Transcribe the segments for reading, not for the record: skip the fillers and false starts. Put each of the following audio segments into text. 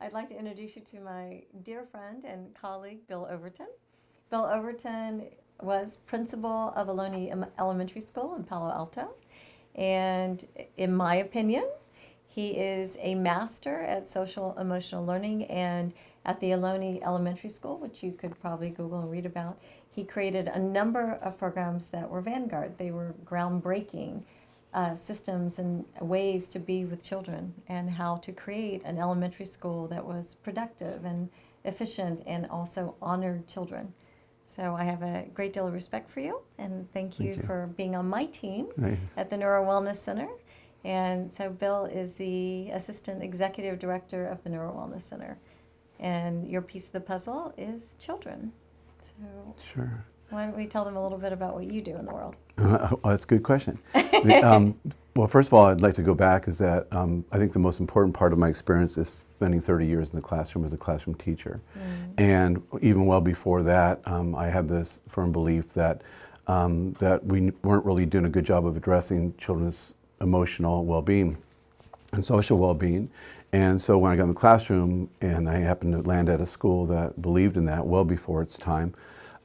I'd like to introduce you to my dear friend and colleague, Bill Overton. Bill Overton was principal of Ohlone Elementary School in Palo Alto. And in my opinion, he is a master at social emotional learning. And at the Ohlone Elementary School, which you could probably Google and read about, he created a number of programs that were vanguard. They were groundbreaking systems and ways to be with children and how to create an elementary school that was productive and efficient and also honored children. So I have a great deal of respect for you, and thank you for being on my team at the Neuro Wellness Center. And so Bill is the Assistant Executive Director of the Neuro Wellness Center. And your piece of the puzzle is children. So Sure. why don't we tell them a little bit about what you do in the world? Well, that's a good question. Well, first of all, I'd like to go back is that I think the most important part of my experience is spending 30 years in the classroom as a classroom teacher. And even well before that, I had this firm belief that, that we weren't really doing a good job of addressing children's emotional well-being and social well-being. And so when I got in the classroom and I happened to land at a school that believed in that well before its time,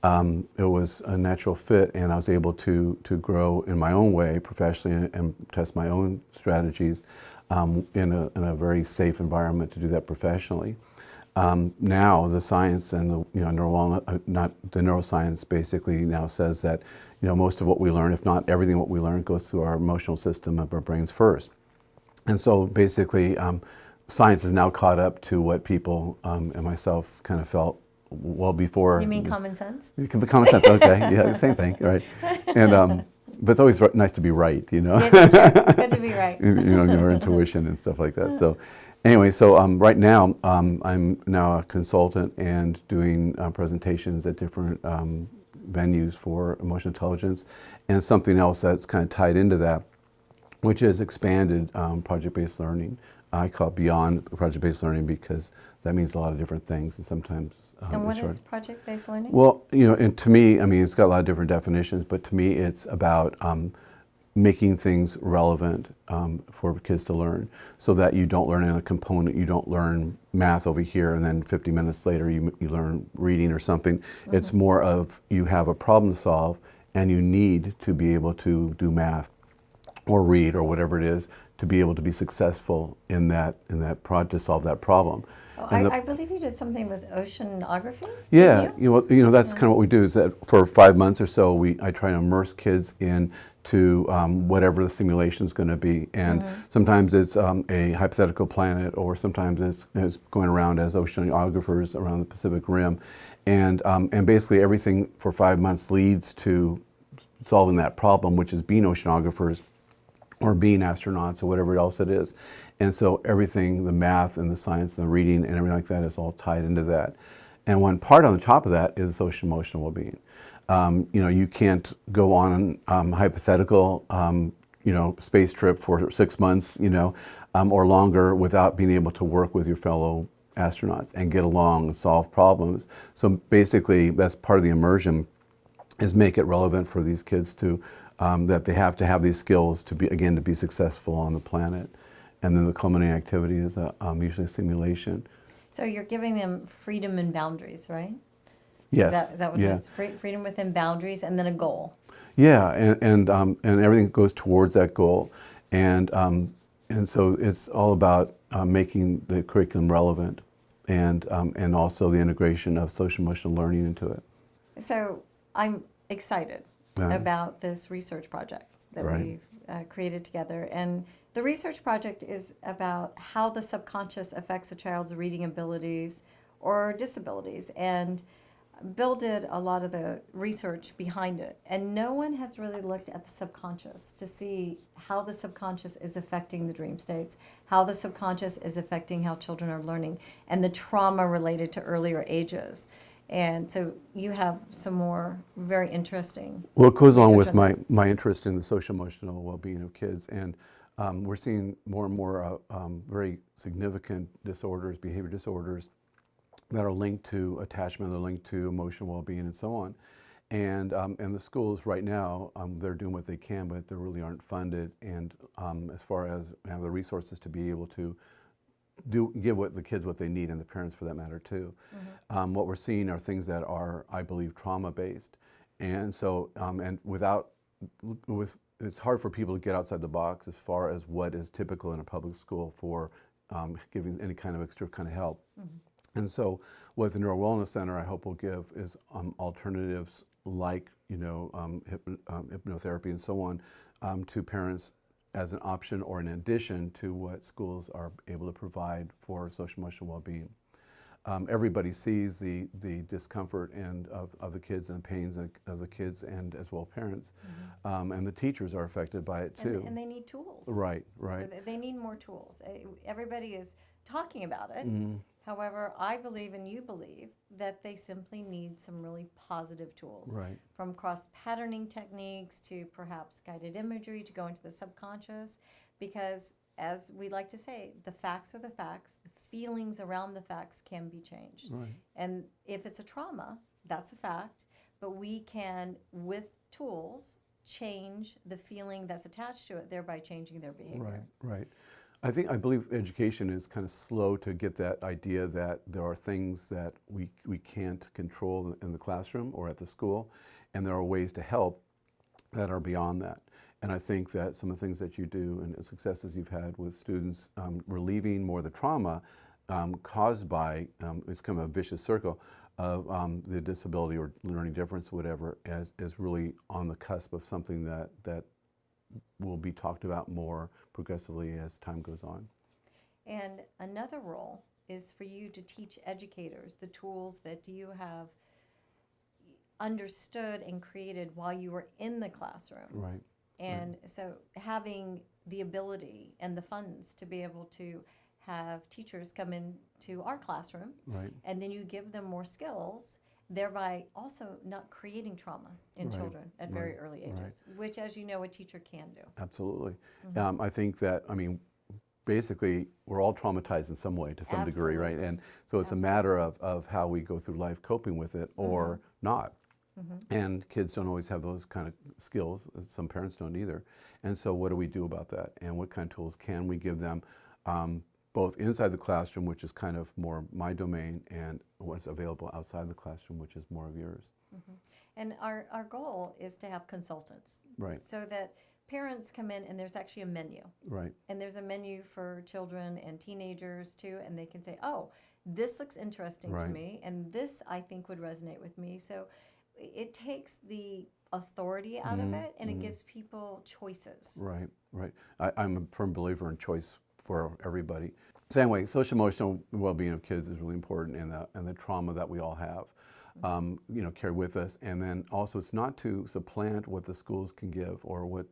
it was a natural fit, and I was able to grow in my own way professionally and test my own strategies in a very safe environment to do that professionally. Now the science and the not the neuroscience basically now says that most of what we learn, if not everything what we learn, goes through our emotional system of our brains first. And so basically, science is now caught up to what people and myself kind of felt well before. You mean common sense? Common sense, okay, yeah, same thing, right? And but it's always nice to be right, Yeah, that's true. It's good to be right. Your intuition and stuff like that. So, anyway, so right now I'm now a consultant and doing presentations at different venues for emotional intelligence, and something else that's kind of tied into that, which is expanded project-based learning. I call it beyond project-based learning because that means a lot of different things, and sometimes. And what is project-based learning? Well, and to me, I mean, it's got a lot of different definitions, but to me, it's about making things relevant for kids to learn, so that you don't learn in a component, you don't learn math over here, and then 50 minutes later you learn reading or something. It's more of you have a problem to solve, and you need to be able to do math or read or whatever it is to be able to be successful in that project to solve that problem. Oh, I believe you did something with oceanography. Yeah, that's kind of what we do. Is that for 5 months or so, I try to immerse kids into whatever the simulation is going to be, and sometimes it's a hypothetical planet, or sometimes it's going around as oceanographers around the Pacific Rim, and basically everything for 5 months leads to solving that problem, which is being oceanographers or being astronauts or whatever else it is. And so everything, the math and the science and the reading and everything like that is all tied into that. And one part on the top of that is social emotional well-being. You can't go on a hypothetical, space trip for 6 months, or longer without being able to work with your fellow astronauts and get along and solve problems. So basically, that's part of the immersion, is make it relevant for these kids to that they have to have these skills to be successful on the planet. And then the culminating activity is usually a simulation. So you're giving them freedom and boundaries, right? Yes. Is that what it is? Freedom within boundaries, and then a goal. Yeah, and everything goes towards that goal, and so it's all about making the curriculum relevant, and also the integration of social emotional learning into it. So I'm excited about this research project that we've created together. And the research project is about how the subconscious affects a child's reading abilities or disabilities. And Bill did a lot of the research behind it. And no one has really looked at the subconscious to see how the subconscious is affecting the dream states, how the subconscious is affecting how children are learning, and the trauma related to earlier ages. And so you have some more very interesting. Well, it goes along with my interest in the social emotional well-being of kids, and we're seeing more and more very significant disorders, behavior disorders, that are linked to attachment, they're linked to emotional well-being, and so on. And the schools right now, they're doing what they can, but they really aren't funded. And as far as have the resources to be able to give the kids what they need, and the parents for that matter too. What we're seeing are things that are, I believe, trauma based, and so it's hard for people to get outside the box as far as what is typical in a public school for giving any kind of extra kind of help. And so what the Neuro Wellness Center I hope will give is alternatives like hypnotherapy and so on to parents as an option or in addition to what schools are able to provide for social emotional well-being. Everybody sees the discomfort of the kids and the pains of the kids and as well parents, and the teachers are affected by it too. And they need tools. Right, right. They need more tools. Everybody is talking about it. However, I believe and you believe that they simply need some really positive tools. Right. From cross-patterning techniques to perhaps guided imagery to go into the subconscious, because as we like to say, the facts are the facts, the feelings around the facts can be changed. Right. And if it's a trauma, that's a fact, but we can, with tools, change the feeling that's attached to it, thereby changing their behavior. Right, right. I believe education is kind of slow to get that idea that there are things that we can't control in the classroom or at the school, and there are ways to help that are beyond that. And I think that some of the things that you do and the successes you've had with students relieving more of the trauma caused by, it's kind of a vicious circle of the disability or learning difference, whatever, is really on the cusp of something that will be talked about more progressively as time goes on. And another role is for you to teach educators the tools that you have understood and created while you were in the classroom. Right. And so having the ability and the funds to be able to have teachers come into our classroom, right, and then you give them more skills, thereby also not creating trauma in right, children at very early ages, right, which, as you know, a teacher can do. Absolutely. I think that, basically, we're all traumatized in some way to some degree, right? And so it's a matter of how we go through life coping with it or not. And kids don't always have those kind of skills. Some parents don't either. And so what do we do about that? And what kind of tools can we give them, both inside the classroom, which is kind of more my domain, and what's available outside the classroom, which is more of yours. And our goal is to have consultants. Right. So that parents come in and there's actually a menu. Right. And there's a menu for children and teenagers too, and they can say, oh, this looks interesting to me, and this I think would resonate with me. So it takes the authority out of it, and it gives people choices. Right, right. I'm a firm believer in choice for everybody. Same way, social emotional well-being of kids is really important, and the trauma that we all have, carry with us. And then also, it's not to supplant what the schools can give, or what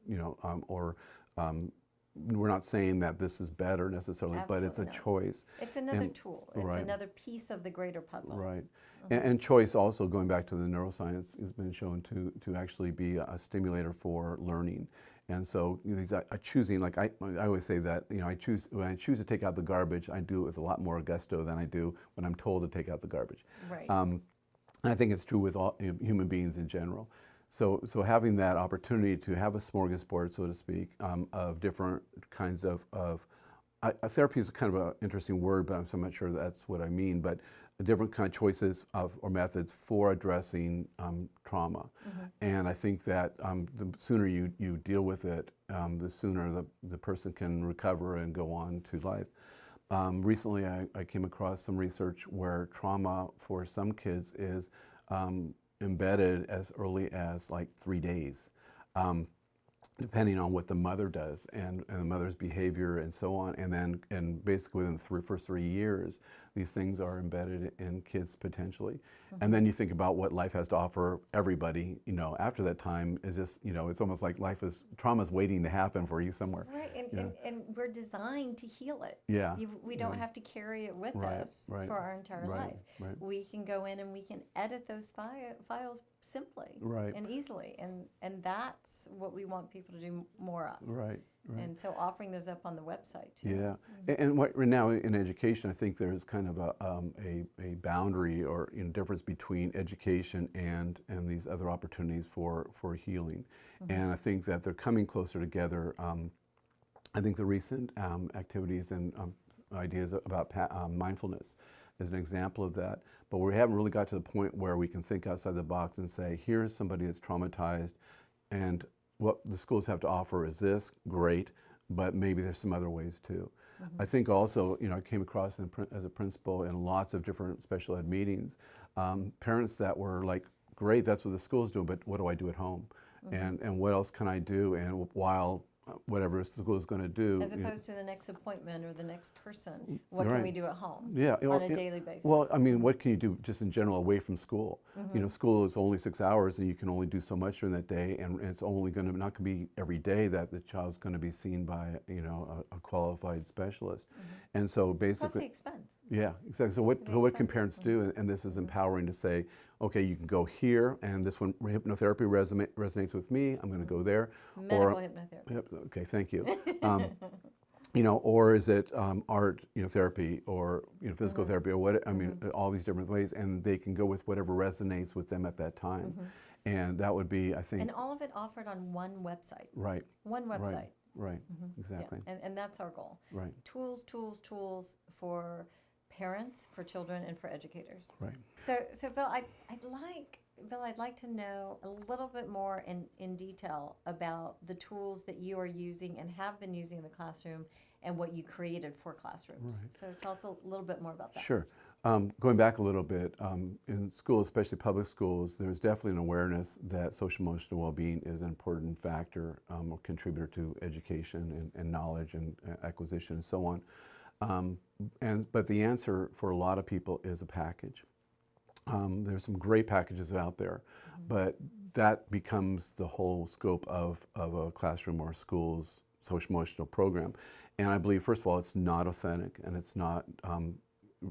we're not saying that this is better necessarily, but it's a choice. It's another tool. It's another piece of the greater puzzle. Right. And choice also, going back to the neuroscience, has been shown to actually be a stimulator for learning. And so these choosing, like I always say that, when I choose to take out the garbage, I do it with a lot more gusto than I do when I'm told to take out the garbage. Right. And I think it's true with all human beings in general. So having that opportunity to have a smorgasbord, so to speak, of different kinds of therapy is kind of an interesting word, but I'm not sure that's what I mean, but different kind of choices or methods for addressing trauma. And I think that the sooner you deal with it, the sooner the person can recover and go on to life. Recently, I came across some research where trauma for some kids is embedded as early as like 3 days, depending on what the mother does and the mother's behavior and so on. And basically within the first 3 years, these things are embedded in kids potentially. And then you think about what life has to offer everybody, after that time is just, it's almost like trauma's waiting to happen for you somewhere. Right, and we're designed to heal it. Yeah. We don't have to carry it with us for our entire life. Right. We can go in and we can edit those files simply and easily, and that's what we want people to do more of. Right. And so offering those up on the website too. Yeah, and right now in education, I think there's kind of a boundary or difference between education and these other opportunities for healing, and I think that they're coming closer together. I think the recent activities and ideas about mindfulness is an example of that. But we haven't really got to the point where we can think outside the box and say, here's somebody that's traumatized, and what the schools have to offer is this, great, but maybe there's some other ways too. I think also, I came across as a principal in lots of different special ed meetings, parents that were like, great, that's what the school's doing, but what do I do at home? And what else can I do? And while whatever the school is going to do. As opposed to the next appointment or the next person, what Right. can we do at home Yeah, on a daily basis? Well, I mean, what can you do just in general away from school? School is only 6 hours, and you can only do so much during that day, and it's only going to not going to be every day that the child's going to be seen by a qualified specialist. And so Plus basically, the expense. yeah, exactly. So what can parents do? And this is empowering to say, okay, you can go here, and this one hypnotherapy resonates with me. I'm going to go there. Medical hypnotherapy. Okay, thank you. Or is it art, therapy, or physical therapy, or what? I mean, all these different ways, and they can go with whatever resonates with them at that time, and that would be, I think, And all of it offered on one website. right. One website. Right. Exactly. Yeah. And that's our goal. Right. Tools for parents, for children, and for educators. Right. So Bill, I'd like to know a little bit more in detail about the tools that you are using and have been using in the classroom and what you created for classrooms. Right. So tell us a little bit more about that. Sure. Going back a little bit, in schools, especially public schools, there's definitely an awareness that social emotional well-being is an important factor or contributor to education and knowledge and acquisition and so on. But the answer for a lot of people is a package. There's some great packages out there, but that becomes the whole scope of a classroom or a school's social emotional program. And I believe, first of all, it's not authentic and it's not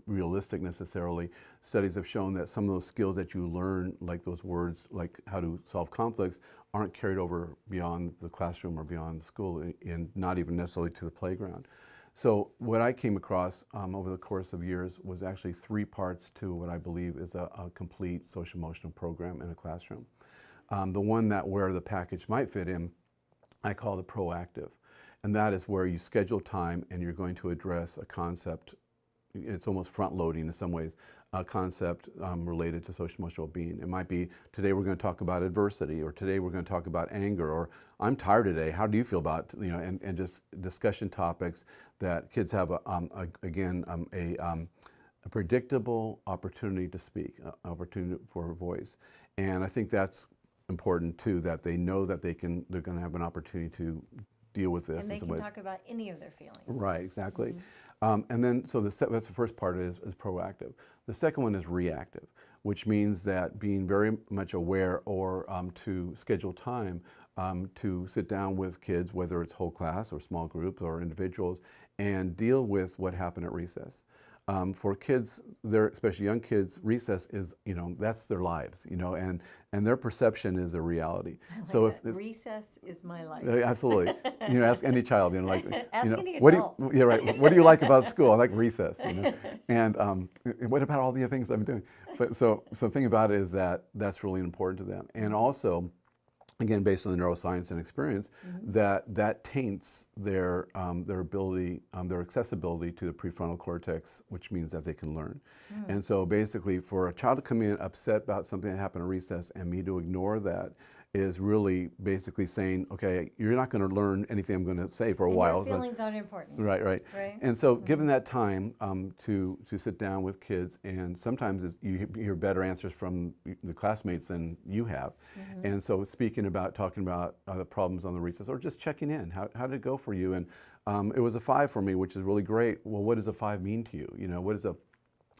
realistic necessarily. Studies have shown that some of those skills that you learn, like those words, like how to solve conflicts, aren't carried over beyond the classroom or beyond school, and not even necessarily to the playground. So what I came across over the course of years was actually 3 parts to what I believe is a complete social emotional program in a classroom. The one that where the package might fit in, I call the proactive. And that is where you schedule time and you're going to address a concept. It's almost front-loading in some ways, a concept related to social emotional well-being. It might be, today we're going to talk about adversity, or today we're going to talk about anger, or I'm tired today, how do you feel about, and just discussion topics that kids have, a predictable opportunity to speak, opportunity for a voice. And I think that's important too, that they know that they're going to have an opportunity to deal with this. And they can talk about any of their feelings. Right, exactly. And then, so that's the first part is proactive. The second one is reactive, which means that being very much aware or to schedule time to sit down with kids, whether it's whole class or small groups or individuals, and deal with what happened at recess. For kids, especially young kids, recess is, that's their lives, and their perception is a reality. So if recess is my life. Absolutely. Ask any child, Ask any what adult. yeah, right. What do you like about school? I like recess, And what about all the other things I'm doing? But so thing about it is that that's really important to them. And also, again, based on the neuroscience and experience, that taints their ability, their accessibility to the prefrontal cortex, which means that they can learn. And so basically, for a child to come in upset about something that happened at recess and me to ignore that is really basically saying, okay, you're not going to learn anything I'm going to say for a while. Your feelings aren't important. Right. And so given that time to sit down with kids, and sometimes you hear better answers from the classmates than you have. And so talking about the problems on the recess, or just checking in, how did it go for you? And it was a 5 for me, which is really great. Well, what does a 5 mean to you?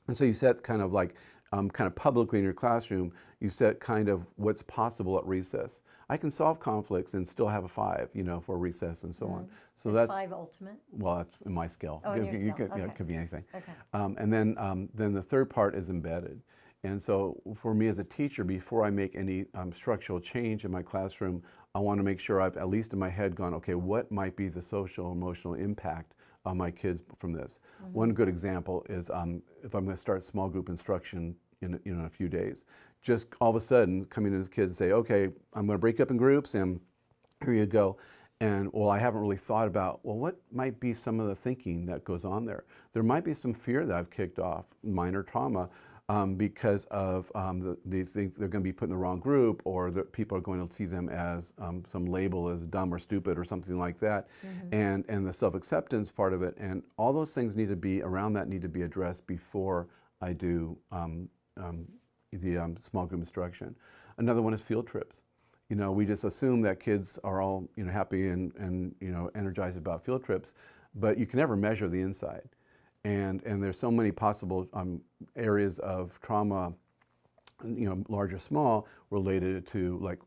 And so you set kind of like, kind of publicly in your classroom, you set kind of what's possible at recess. I can solve conflicts and still have a 5, for recess and so on. So that's 5 ultimate? Well, that's in my scale. Oh, in your scale. Okay. It could be anything. Okay. And then the third part is embedded. And so for me as a teacher, before I make any structural change in my classroom, I want to make sure I've at least in my head gone, okay, what might be the social emotional impact on my kids from this? One good example is if I'm going to start small group instruction in a few days, just all of a sudden coming to the kids and say, okay, I'm going to break up in groups and here you go. And, well, I haven't really thought about, well, what might be some of the thinking that goes on there? There might be some fear that I've kicked off, minor trauma, because of they think they're going to be put in the wrong group, or that people are going to see them as some label as dumb or stupid or something like that, and the self-acceptance part of it, and all those things need to be around that need to be addressed before I do the small group instruction. Another one is field trips. You know, we just assume that kids are all, you know, happy and you know, energized about field trips, but you can never measure the inside. And there's so many possible areas of trauma, you know, large or small, related to, like,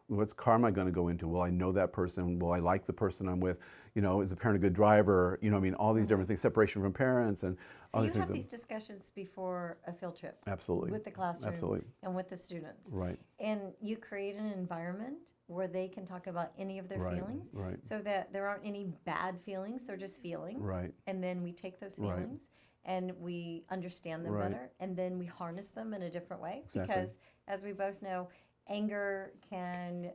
what's car am I going to go into? Will I know that person? Will I like the person I'm with? You know, is the parent a good driver? You know, I mean, all these different things, separation from parents, and all So these you things. have these discussions before a field trip. Absolutely. With the classroom. Absolutely. And with the students. Right. And you create an environment where they can talk about any of their Right, feelings. right. So that there aren't any bad feelings, they're just feelings. Right. And then we take those Right. feelings and we understand them Right. better, and then we harness them in a different way. Exactly. Because, as we both know, anger can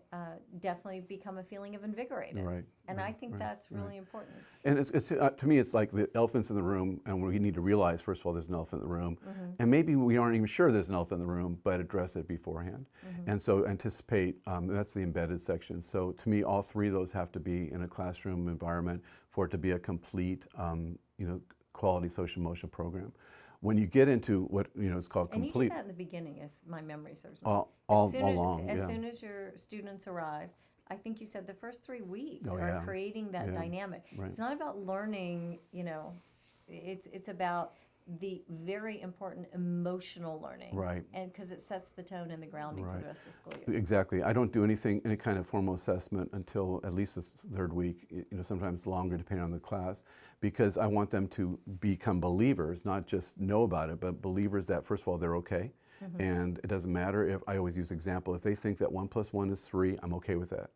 definitely become a feeling of invigorated. Right, And right, I think right, that's really right. important. And it's to me, it's like the elephant's in the room, and we need to realize, first of all, there's an elephant in the room, and maybe we aren't even sure there's an elephant in the room, but address it beforehand. And so anticipate, that's the embedded section. So to me, all three of those have to be in a classroom environment for it to be a complete, you know, quality social emotional program. When you get into what, you know, it's called And complete. you do that in the beginning, if my memory serves me. All along, as yeah. soon as your students arrive, I think you said the first 3 weeks Oh, are yeah. creating that Yeah. dynamic. Right. It's not about learning, you know, it's about the very important emotional learning. Right. And because it sets the tone and the grounding for Right. the rest of the school year. Exactly. I don't do any kind of formal assessment until at least the third week, you know, sometimes longer depending on the class, because I want them to become believers, not just know about it, but believers that, first of all, they're okay. And it doesn't matter if, I always use example, if they think that 1 + 1 is 3, I'm okay with that.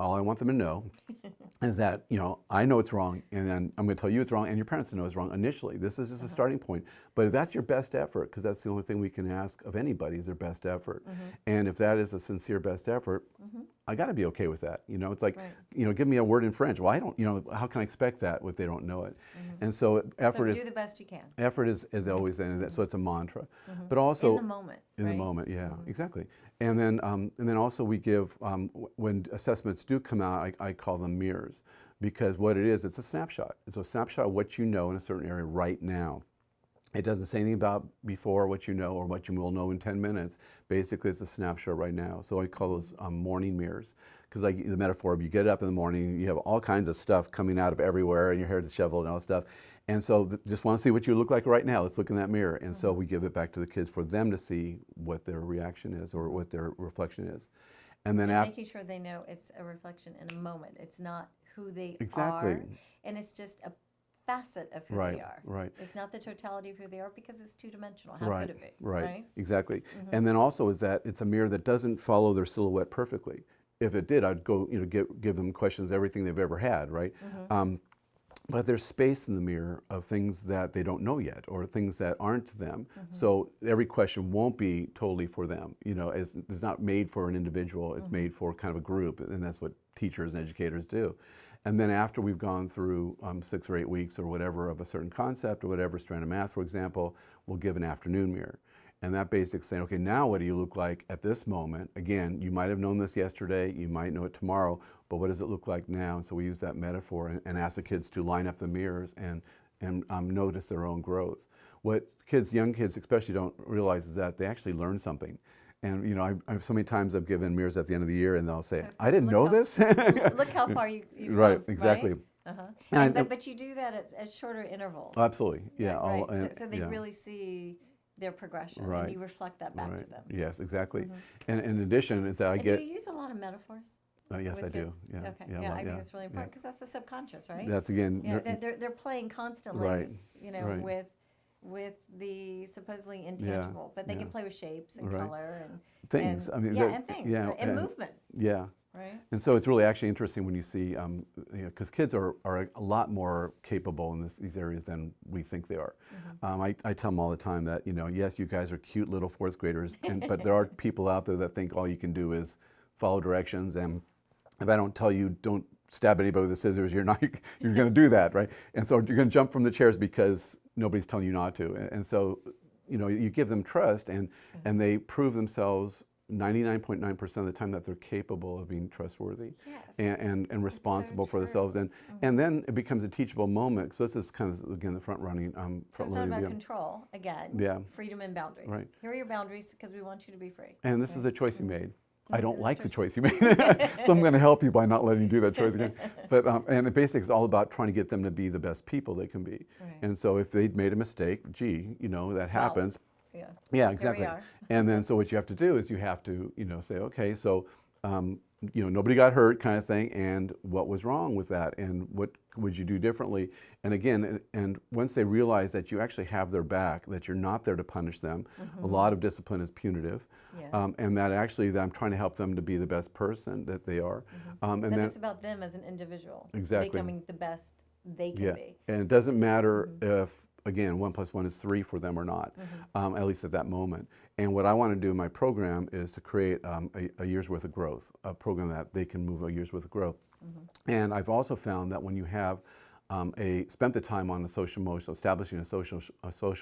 All I want them to know is that, you know, I know it's wrong, and then I'm going to tell you it's wrong, and your parents know it's wrong initially. This is just a starting point. But if that's your best effort, because that's the only thing we can ask of anybody is their best effort. And if that is a sincere best effort, I got to be okay with that. You know, it's like, Right. you know, give me a word in French. Well, I don't, you know, how can I expect that if they don't know it? And so effort So do is the best you can. effort is always in that, so it's a mantra. But also In the moment. in the right? moment, yeah, exactly. And then also we give, when assessments do come out, I call them mirrors, because what it is, it's a snapshot. It's a snapshot of what you know in a certain area right now. It doesn't say anything about before what you know or what you will know in 10 minutes. Basically, it's a snapshot right now. So I call those morning mirrors, because like the metaphor of you get up in the morning, you have all kinds of stuff coming out of everywhere, and your hair disheveled and all that stuff. And so just want to see what you look like right now. Let's look in that mirror. And so we give it back to the kids for them to see what their reaction is or what their reflection is. And then And after, making sure they know it's a reflection in a moment. It's not who they Exactly. are, and it's just a facet of who Right, they are. right. It's not the totality of who they are, because it's two-dimensional. How right, could it be? right, exactly. And then also is that it's a mirror that doesn't follow their silhouette perfectly. If it did, I'd go, you know, give them questions, everything they've ever had, right? But there's space in the mirror of things that they don't know yet, or things that aren't them. So every question won't be totally for them. You know, it's not made for an individual. It's made for kind of a group, and that's what teachers and educators do. And then after we've gone through 6 or 8 weeks or whatever of a certain concept or whatever, strand of math, for example, we'll give an afternoon mirror. And that basically saying, okay, now what do you look like at this moment? Again, you might have known this yesterday, you might know it tomorrow, but what does it look like now? And so we use that metaphor and ask the kids to line up the mirrors and notice their own growth. What young kids especially don't realize is that they actually learn something. And you know, I've so many times I've given mirrors at the end of the year, and they'll say, "I didn't know this." Look how far you've Right, come, exactly. Right? Uh-huh. And But you do that at shorter intervals. Absolutely, yeah. Right. So they yeah. really see their progression, Right. and you reflect that back to Right. them. Yes, exactly. And in addition, is that I And get. do you use a lot of metaphors? Yes, with I do. kids? Yeah. Okay. Yeah, Yeah, well, I think yeah, it's really important, because that's the subconscious, right? That's again. Yeah, they're playing constantly, Right, you know, right. with the supposedly intangible, but they yeah. can play with shapes and Right. color and Things. And, I mean, yeah, that- and things, yeah, right, and movement, Yeah. right? And so it's really actually interesting when you see, you know, because kids are a lot more capable in these areas than we think they are. I tell them all the time that, you know, yes, you guys are cute little fourth graders, but there are people out there that think all you can do is follow directions, and if I don't tell you, don't stab anybody with the scissors. You're not. You're going to do that, right? And so you're going to jump from the chairs because nobody's telling you not to. And so, you give them trust, and they prove themselves 99.9% of the time that they're capable of being trustworthy, Yes. and responsible so for themselves. And then it becomes a teachable moment. So this is kind of, again, the front running. So it's not about control, again. Yeah. Freedom and boundaries. Right. Here are your boundaries because we want you to be free. And this is a choice you made. I don't it's like the choice. choice you made, so I'm going to help you by not letting you do that choice again. But and it basically is all about trying to get them to be the best people they can be. Right. And so if they'd made a mistake, gee, that happens. Yeah. Yeah, exactly. Here we are. And then so what you have to do is you have to say, okay, so nobody got hurt, kind of thing, and what was wrong with that, and what would you do differently? And again, and once they realize that you actually have their back, that you're not there to punish them, a lot of discipline is punitive, Yes. and that actually that I'm trying to help them to be the best person that they are. And But then it's about them as an individual. Exactly. Becoming the best they can be. and it doesn't matter if, again, 1 + 1 is 3 for them or not, at least at that moment. And what I want to do in my program is to create a year's worth of growth, a program that they can move a year's worth of growth. And I've also found that when you have spent the time on the establishing a social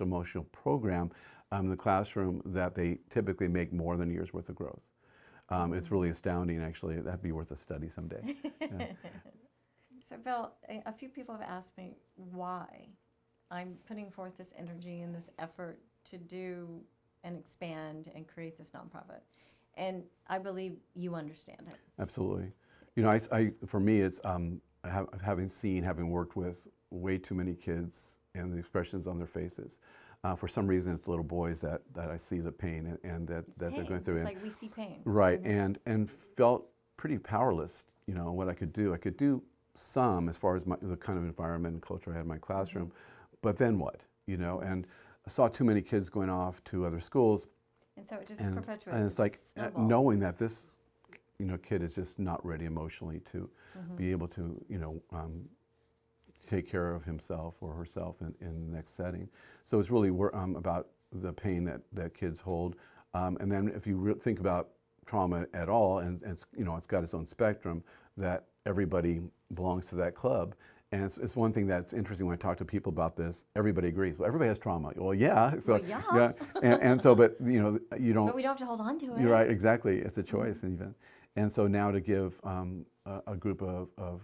emotional program in the classroom, that they typically make more than a year's worth of growth. It's really astounding, actually. That'd be worth a study someday. Yeah. So, Bill, a few people have asked me why I'm putting forth this energy and this effort to do and expand and create this nonprofit. And I believe you understand it. Absolutely. For me, it's having worked with way too many kids and the expressions on their faces. For some reason, it's little boys that I see the pain and that they're going through. It's like we see pain. Right, and felt pretty powerless, what I could do. I could do some as far as the kind of environment and culture I had in my classroom, but then what, And I saw too many kids going off to other schools. And so it just And perpetuates. it's like snowballs. knowing that this, kid is just not ready emotionally to be able to, take care of himself or herself in the next setting. So it's really about the pain that kids hold. And then if you think about trauma at all, and it's got its own spectrum, that everybody belongs to that club. And it's one thing that's interesting when I talk to people about this. Everybody agrees. Well, everybody has trauma. Well, yeah. So, Well, yeah. And so, but you don't. But we don't have to hold on to it. You're right. Exactly. It's a choice, even. And so now to give a group of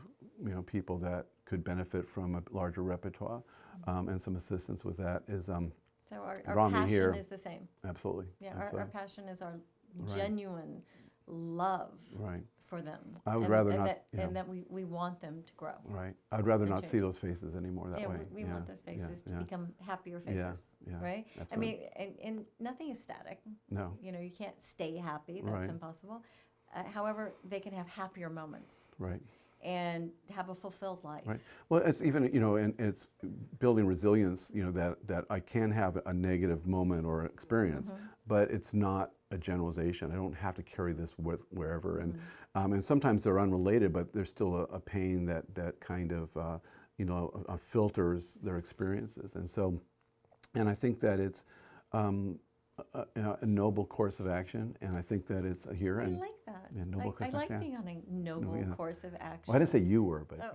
people that could benefit from a larger repertoire and some assistance with that is So our Rumley passion here. is the same. Absolutely. Yeah, Absolutely. our passion is our Right. genuine love Right. for them. I would and, rather and not, That, yeah. And that we want them to grow. Right. I'd rather and not see change. those faces anymore that Yeah, way. we want those faces to become happier faces, yeah, right? I absolutely. mean, and nothing is static. No. You can't stay happy. That's Right. impossible. However, they can have happier moments Right. and have a fulfilled life. Right. Well, it's even, and it's building resilience, that I can have a negative moment or experience, but it's not a generalization. I don't have to carry this with wherever. And sometimes they're unrelated, but there's still a pain that kind of, filters their experiences. And so, and I think that it's a noble course of action, and I think that it's here. I And like that. Yeah, noble course I of like action. being on a noble yeah. course of action. Well, I didn't say you were, but. Oh.